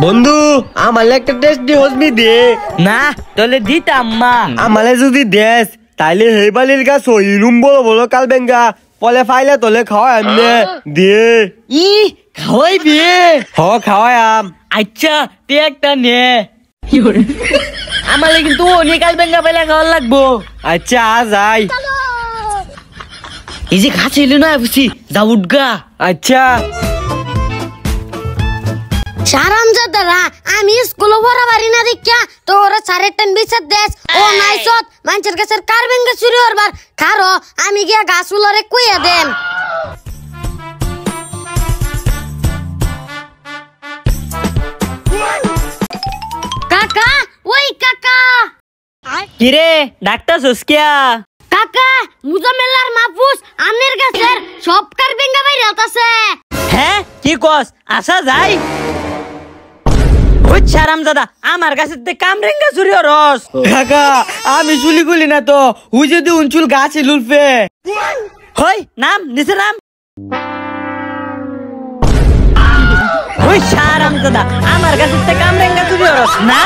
বন্ধু আমার একটা টেস্টি হসমি দে না তাহলে দিতাম মা আমালে যদি দেশ তাইলে হেবালির গাছ ইলুম বড় বড় কাল বেঙ্গা পলে ফাইলে তোলে খাওয়া এমনে দে ই খাওয়াইবি হ খাওয়াই আম আচ্ছা তুই একটা নে আমালে কিন্তু অনেক কাল বেঙ্গা পাইলে খাওয়া লাগবো আচ্ছা যাই এই যে খাচ্ছে এলো না বুঝছি যা উঠগা আচ্ছা সারামজাদারা আমি স্কুল ভরা বাড়ি না দেখা তো ওরা 4.5 বিচার দেশ ও নাইছত মানুষের কাছের কার বেঙ্গা চুরি হরবার খারো আমি গিয়া গাছগুলোরে কইয়া দেন কাকা ওই কাকা কিরে ডাক্তার সুস্কিয়া কাকা মুজাম্মেলার মাহফুজ আমনের কাছের সব কার বেঙ্গা বাইরে হতাছে হ্যাঁ কি কস আসা যাই ওই ছারামজাদা আমার কাছে কামরেঙ্গা চুরি রস কাকা আমি চুলি গুলি না তো হুই যদি উনচুল গাছে লুলফে হই নাম নিচে নাম ওই ছারামজাদা আমার কাছে কামরেঙ্গা চুরি রস না